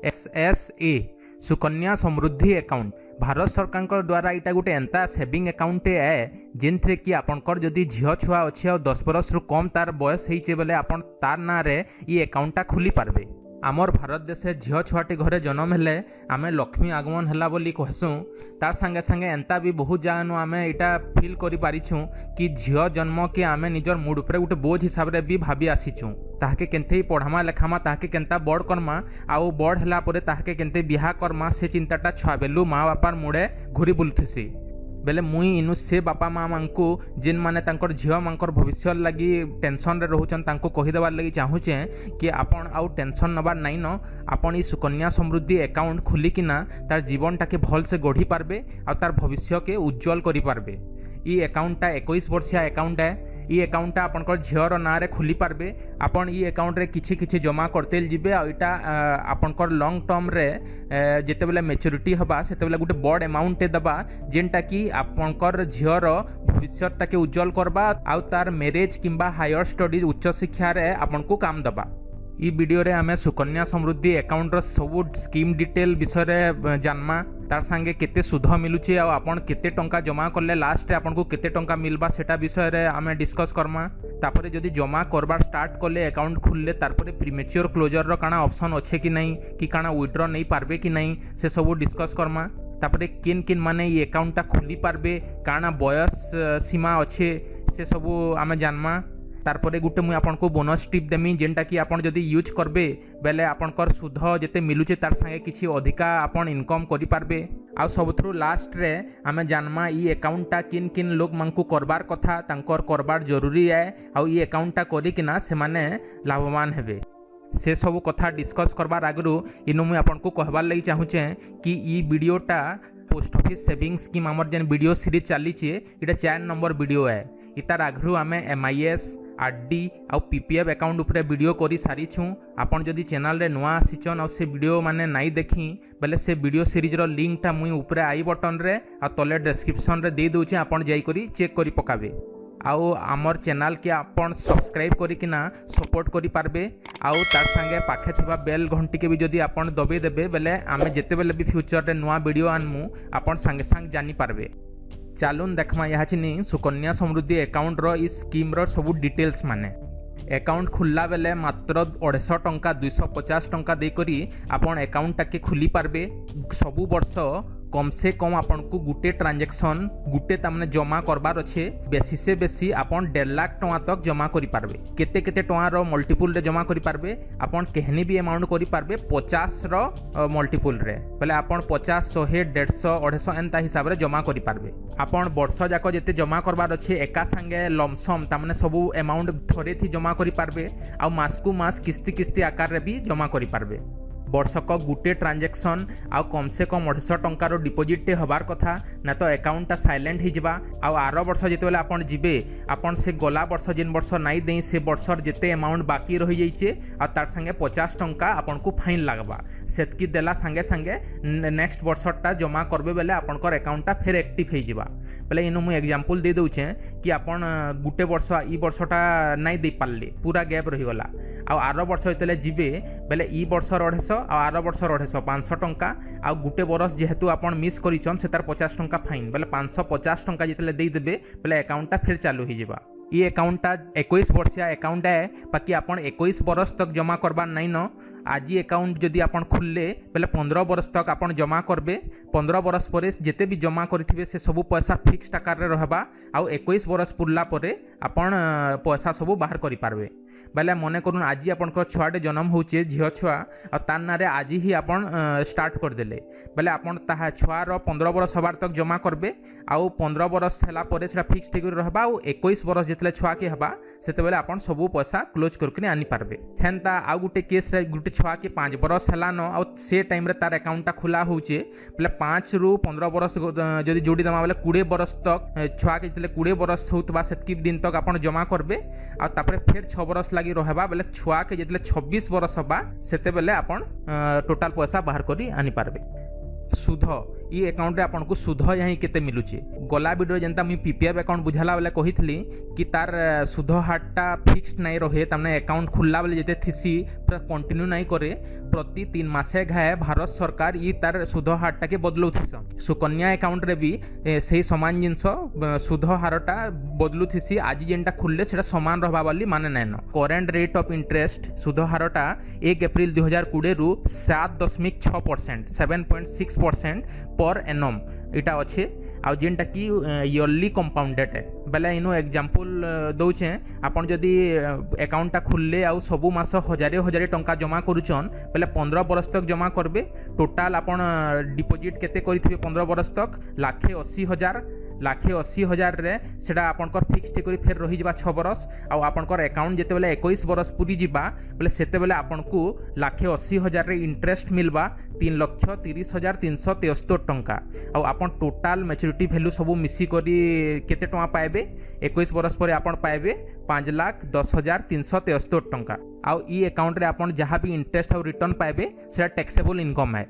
SSA Sukanya Samriddhi account Bharat सरकार द्वारा यहाँ गोटे एंता सेविंग अकाउंट है जिनथरे कि आपनकर जदि झील छुआ अच्छे और 10 बरस रु कम तार बयस होइचे बेले आपन तार ना रे ये अकाउंटा खुली पारबे। आमर भारत देशे झील छुआटी घरे जन्म हेले आमे लक्ष्मी आगमन हैला बोली कहसुँ। तार संगे संगे एंता भी बहुत जागानु आमे इटा फील करि पारिछुं कि झील जन्म कि आमे निजर मुड उपरे गोटे बोझ हिसाब रे भी भाबी आसीछुं। ताहाके केन्ते पढ़ामा लेखामा ताहाके केन्ता बड़ करमा आउ बड़ हैला परे ताहाके केन्ते बिहा करमा से चिंताटा छुआ बेलू माँ बापार मुड़े घूरी बुलुथिसी बेले मुई इनु से बापा माँ मानकु जिन माने तांकर झील मांकर भविष्य लगी टेंशन रे रहउचन तांको कहि देबार लगी चाहूचे कि आपण आउ टेंशन नबार नाइन आपण ई सुकन्या समृद्धि अकाउंट खुलिकिना तार जीवनटा के भल से गढ़ी पारबे आ तार भविष्य के उज्जवल करि पारबे। ई अकाउंटटा 21 वर्षिया अकाउंट है। ई अकाउंटटा आपनकर झीर ना रे खुली पारबे। आपण ई अकाउंट रे किछि किछि जमा करते जिबे आ इटा आपनकर लॉन्ग टर्म रे जेते बेले मैच्योरिटी हबा सेते बेले गुटे बड़ अमाउंट दबा जेनटा कि आपनकर झीर भविष्यटा के उज्जवल करबा आ तार मैरिज किंबा हायर स्टडीज उच्च शिक्षा रे आपनको काम दबा। ई वीडियो रे आमे सुकन्या समृद्धि अकाउंट रो सबु स्कीम डिटेल विषय रे जानमा तार संगे केते सुध मिलुचे आ आपण केते टंका जमा करले लास्ट रे आपनको केते टंका मिलबा सेटा विषय रे आमे डिस्कस करमा। तापरे जदि जमा करबार स्टार्ट करले अकाउंट खुलले तारपरे प्रीमेच्योर क्लोजर रो काना ऑप्शन अच्छे कि नहीं कि काना विथड्रॉ नहीं पारबे कि नहीं से सबु डिस्कस करमा। तापरे किन किन माने ये अकाउंटटा खुली पारबे काना बयस सीमा अच्छे से सबु आमे जानमा। तारपरे गुटे मुई आपनको बोनस टिप देमी जेनटा कि आपन जदि यूज करबे बेले आपनकर सुध जेते मिलुचे तार संगे किछि अधिका आपन इनकम करि पारबे। आ सबथ्रु लास्ट रे आमे जानमा ई अकाउंटटा किन किन लोग मानकु करबार कथा तांकर करबार जरूरी है आ ई अकाउंटटा करिकिना से माने लाभवान हेबे। से सब कथा डिस्कस करबार आगरू इनु मुई आपनको कहबार लगी चाहूचे कि ई वीडियोटा पोस्ट ऑफिस सेविंग स्कीम आमर जेन वीडियो सीरीज चलीचे इटा 4 नंबर वीडियो है। इतार आगरू आमे MIS RD आउ PPF अकाउंट उपरे वीडियो करी सारी छूँ। आपन जदि चैनल रे नुआ आसीचन आ से वीडियो माने नाई देखी बेले से वीडियो सीरीज रो लिंकटा मुई उपरे आई बटन रे आ तले डिस्क्रिप्शन रे दे दोचे आपन जाई करी चेक करी पकाबे। आउ आमर चैनल के आपन सब्सक्राइब करिकिना सपोर्ट करि पारबे। आउ तार संगे पाखे थिबा बेल घंटी के भी जदि आपन दबे देबे बेले आमे जेते बेले भी फ्यूचर रे नुआ वीडियो आनमु आपन संगे संग जानि पारबे। चालून देखमा यहाँ चिनी सुकन्या समृद्धि अकाउंट रो इस स्कीम रो सबु डिटेल्स माने। अकाउंट खुलला बेले मात्र 250 टंका 250 टंका देकरी आपन अकाउंट के खुली पारबे। सबु वर्ष कम से कम आपन को गुटे ट्रांजैक्शन गुटे तामने जमा करबार अच्छे बेसी से बेसी आपन 1.5 लाख टंका तक जमा करि पारबे। केते केते टंका रो मल्टीपुल रे जमा करि पारबे आपन केहनी भी अमाउंट करि पारबे 50 रो मल्टीपुल रे पहले आपन 50 100 150 250 एंता हिसाब रे जमा करि पारबे। आपन वर्ष जाक जेते जमा करबार अच्छे एका संगे लमसम तामने सबु अमाउंट थरे थी जमा करि पारबे आ मास को मास किस्ती किस्ती आकार रे भी जमा करि पारबे। वर्षक गुटे ट्रांजैक्शन आ कम से कम 250 टंकार डिपोजिट हबार कथा ना तो अकाउंटटा साइलेंट हो जावा। आर वर्ष जिते बेले आपन जिबे आपन से गला वर्ष जिन वर्ष नाई दे से वर्ष जेते अमाउंट बाकी रही जाइए आ तार संगे 50 टंका आपन को फाइन लगवा सेतकी देला संगे संगे नेक्स्ट वर्षटा जमा करबे बेले आपनकर अकाउंटटा फिर एक्टिव हो जावा। बेले इनु मुई एग्जांपल दे दउचे कि आपन गुटे वर्ष ई वर्षटा नाई दे पारले पूरा गैप रही गला आ आर वर्ष जेते जिबे बेले ई वर्ष 250 आर वर्ष 250 500 टंका आ गुटे बरस जेहेतु आपन मिस करिछन से तार 50 टंका फाइन बेले 550 टंका जितले दे देबे बेले अकाउंटटा फिर चालू हो जावा। ये अकाउंटटा 21 वर्षिया अकाउंट है बाकी आपन 21 बरस तक जमा करबार नाइन न। आज अकाउंट जदि आपन खुलले बेले 15 बरस तक आपन जमा करबे। 15 बरस पर जेते भी जमा करिथिबे से सब पैसा फिक्स्ड आकार रे रहबा आ 21 बरस पुरला परे आपन पैसा सब बाहर करि पारबे। बेले मने करूँ आज आपनकर छुआटे जन्म होचे झील छुआ आ तार नारे आज ही आपन स्टार्ट कर देले बेले आपन ताहा छुआर 15 बरस हबार तक जमा करबे आउ 15 बरस हैला परे सेटा फिक्स ठीक रहबा आ 21 बरस जितले छुआ के हबा सेते बेले आपन सबु पैसा क्लोज करके आनी पारबे। हेंता आ गुटे केस रे गुटे छुआ के 5 बरस हैला न आ से टाइम रे तार अकाउंटटा खुला होचे बेले 5 रु 15 बरस जदि जोड़ी दमा बेले 20 बरस तक छुआ के जितले 20 बरस होतबा सेतकी दिन तक आपन जमा करबे आ तापरे फिर 6 बरस लगी रहबा बेले छुआ के जितले 26 बरस हबा सेते बेले आपन टोटल पैसा बाहर करी आनी पारबे। सुध ये अकाउंट आपको सुध यहाँ केते मिलूचे। गला वीडियो जेनता मुझे पीपीएफ अकाउंट बुझाला बेले कही कि तार सुध हारटा फिक्सड नहीं रहे, तमने अकाउंट खुलला बेले जेते थिसी पूरा कंटिन्यू नहीं करे, प्रति 3 मासे घाए भारत सरकार ये तार सुध हारटा के बदलू थीसन। सुकन्या अकाउंट रे भी सही सामान जिनस सुध हारटा बदलू थीसी। आज जेनटा खुलले सेटा समान रहबा वाली माने nine. Current rate of interest सुध हारटा 1 एप्रिल 2020 रु 7.6% 7.6% पर एनम इटा अच्छे। आउ जेनटा कि इयरली कंपाउंडेड है बेले इनो एग्जांपल दौचे। आपन जदि अकाउंटटा खुलले आउ सबु मास 1000 टंका जमा करूचन बेले 15 बरस तक जमा करबे। टोटाल आपन डिपोजिट केते करिथिबे 15 बरस तक 1,80,000 रे सेटा आपनकर फिक्स्ड करी फेर रही जबा 6 बरस। आउ आपनकर अकाउंट जेते बेले 21 बरस पूरी जिबा बेले सेते बेले आपनकू 1,80,000 रे इंटरेस्ट मिलबा 3,30,373 टंका। आउ आपन टोटाल मैच्योरिटी वैल्यू सबु मिसी करी केते टंका पाएबे 21 बरस पर आपन पाएबे 5,10,373 टंका। आउ ई अकाउंट रे आपन जहाँ भी इंटरेस्ट और रिटर्न पाएबे सेटा टैक्सेबल इनकम है।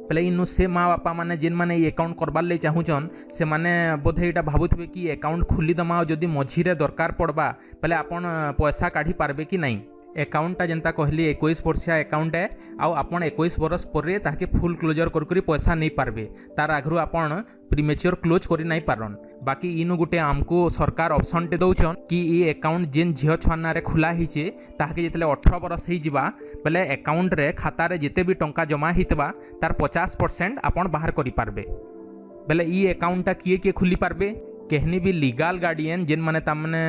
पहले इनु से माँ बापा माने जिन माने ये अकाउंट करबार ले चाहूचन से माने बोधे यहाँ भावुवे कि अकाउंट खोली दमा और जदि मझीरे दरकार पड़बा पहले आपन पैसा काढ़ी पारबे कि नहीं। अकाउंटटा जेनता कहली 21 वर्षिया अकाउंट है। आउ आपन 21 बरस पर ताके फुल क्लोजर करी पैसा नहीं पारबे, तार आगु आपन प्रीमेच्योर क्लोज करी नहीं पारन। बाकी इनु गुटे आमको सरकार ऑप्शन टे दौचन कि ये अकाउंट जेन झील छुआ ना खुला हिचे ताके जितले 18 बरस हो जावा बेले अकाउंट रे खाता रे जिते भी टंका जमा हितबा तार 50% आपन बाहर करी पारबे। बेले ई अकाउंटटा किए खुली पारबे कहनी भी लीगल गार्डियन जेन माने तामने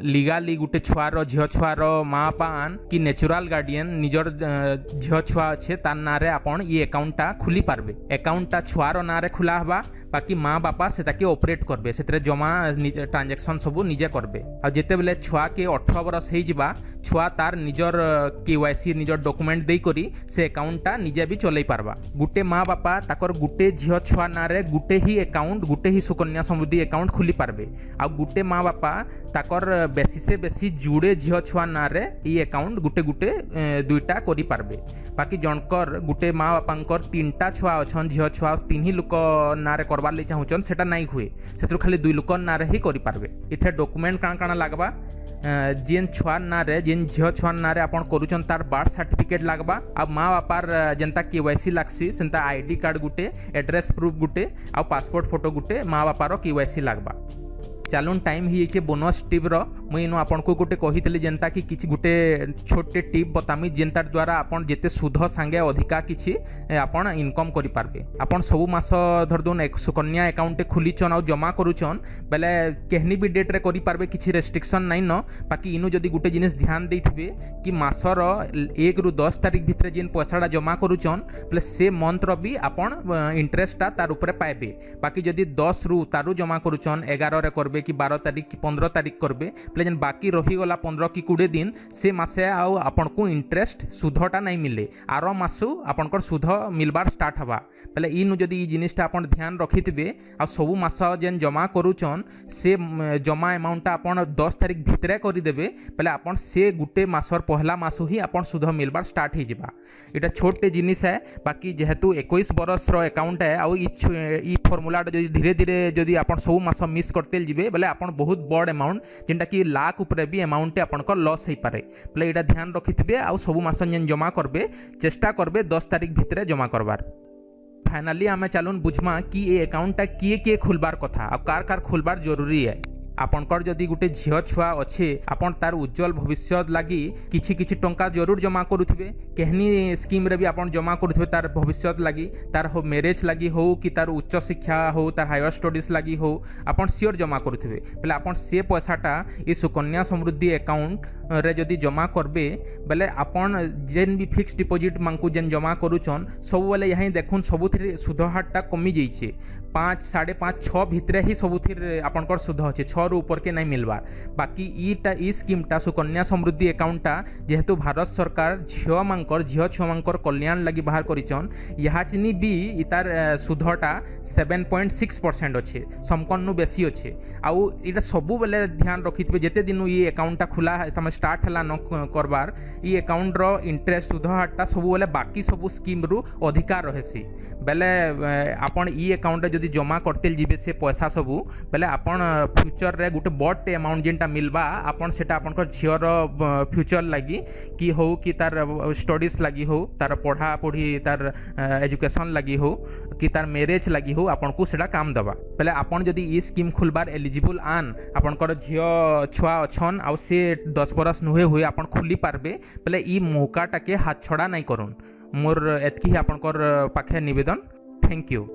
लीगली गुटे छुआर झील छुआर माँ पान कि नेचुरल गार्डियन निजर झील छुआ अच्छे तार ना रे आपन ये अकाउंटटा खुली पारबे। अकाउंटटा छुआर ना रे खुला हबा बाकी माँ बापा से ताके ऑपरेट करबे, सेतरे जमा ट्रांजैक्शन सब निजे करबे। आ जेते बेले छुआ के 18 बरस हो जावा छुआ तार निजर केवाईसी निजर डॉक्यूमेंट दे करी से अकाउंटटा निजे भी चलै पारबा। गुटे माँ बापा ताकर गुटे झील छुआ ना रे गुटे ही अकाउंट गुटे ही सुकन्या समृद्धि अकाउंट खुली पारबे। आ गुटे माँ बापा ताकर बेसी से बेसी जुड़े झील छुआ ना रे ई अकाउंट गुटे गुटे दुईटा करि पारबे। बाकी जनकर गुटे माँ बापांकर 3टा छुआ अछन झील छुआ 3 ही लोक ना रे करबार ले चाहूचन सेटा नहीं हुए, सेतु खाली 2 लोक ना रे ही करि पारबे। इथे डॉक्यूमेंट काण काण लागबा जेन छुआ ना रे जेन झील छुआ ना रे आपन करूचन तार बर्थ सर्टिफिकेट लागबा। आ माँ बापार जेनता केवाईसी लागसी सेंता आईडी कार्ड गुटे एड्रेस प्रूफ गुटे आ पासपोर्ट फोटो गुटे माँ बापार केवाईसी लागबा। चलून टाइम ही बोनस टिप मुझे आपन को गोटे कही जेनता कि किसी गोटे छोटे टिप बतामी जेनता द्वारा आपन जेते सुध सांगे अधिका किसी आपन इनकम करि पारबे। आपन सब मास धर दून एक सुकन्या अकाउंट खुलीचन और जमा करूचन बेले कहनी भी डेट रे करि पारबे, किसी रेस्ट्रिक्शन नहीं न। बाकी इनु जदि गोटे जिनिस ध्यान देथिबे कि मासर 1 रु 10 तारिख भितर जेन पैसाटा जमा करूचन बेले से मंथ रो भी आपन इंटरेस्टटा तार ऊपर पाइबे। बाकी जदि 10 रु तारु जमा करूचन 11 रे करबे कि 12 तारिख कि 15 तारिख करबे प्ले जेन बाकी रहीगला 15 कि 20 दिन से मासे आउ आपन को इंटरेस्ट सुधटा नहीं मिले आरो मासु आपनकर सुध मिलबार स्टार्ट हवा। पहले इनु जदि जिनिसटा आपन ध्यान रखिथिबे आ सब मास जेन जमा करूचन से जमा अमाउंटटा आपन 10 तारिख भितरे करि देबे पहले आपन से गुटे मासर पहला मासु ही आपन सुध मिलबार स्टार्ट हो जिबा। एटा छोटे जिनिस है। बाकी जेहेतु 21 बरस रो अकाउंट है आ ई फॉर्मूलाटा जदि धीरे धीरे जदि आपन सब मास मिस करते जिबे बेले आपन बहुत बड़ अमाउंट जेनटा कि लाख ऊपर भी अमाउंट आपनकर लॉस हो पारे। पहले एटा ध्यान रखिथिबे आ सब मास जेन जमा करबे चेष्टा करबे 10 तारिख भितरे जमा करबार। फाइनली आमे चलून बुझमा कि ये अकाउंटटा किए खुलबार कथा आ कार खुलबार जरूरी है। आपनकर जदि गोटे झील छुआ अच्छे आपन तार उज्जवल भविष्य लगी किछि किछि टंका जरूर जमा करुथिबे। कहनी स्कीम रे भी आपन जमा करुथिबे तार भविष्य लगी तार हो मैरिज लगी हो कि तार उच्च शिक्षा हो तार हायर स्टडीज लगी हो आपन सियोर जमा करुथिबे। पहले आपन से पैसाटा ये सुकन्या समृद्धि अकाउंट रे जदि जमा करबे बेले आपन जेन भी फिक्स डिपोजिट मांकु जेन जमा करूचन सब बेले यही देखुन सबुथिर सुध हारटा कमी जाइछे 5, 5.5, 6 भितरे ही सबुथिर आपनकर सुध अच्छे 6 रु ऊपर के नहीं मिलबार। बाकी ई स्कीमटा सुकन्या समृद्धि अकाउंटटा जेहेतु भारत सरकार झील छुआर कल्याण लगी बाहर करिछन यहाँ चिनी भी इतार सुधटा 7.6% अच्छे समकन्नु बेसी अच्छे। आउ इटा सबु बेले ध्यान रखिथे जिते दिन ये अकाउंटटा खुला तुम स्टार्ट है न करबार ई अकाउंट रो इंटरेस्ट सुध हारटा सबु बेले बाकी सबु स्कीम रु अधिकार रहेसी बेले आपन ई अकाउंट जदि जमा करते जीवे से पैसा सबू बेले आपन फ्यूचर रे गोटे बड़टे अमाउंट जेनटा मिलबा आपन सेटा आपन झीर फ्यूचर लगी कि हो कि तार स्टडीज लगी हो तार पढ़ा पढ़ी तार एजुकेशन लगी हो कि तार मैरिज लगी हो आपन को सेटा काम दबा बेले आपन जदि ई स्कीम खुलबार एलिजिबल आन आपनकर झील छुआ अच्छन आ से 10 बरस नुहे हुए आपन खुली पारबे बेले ई मौकाटा के हाथ छड़ा नहीं करुन। मोर एतकी आपनकर पाखे निवेदन। Thank you.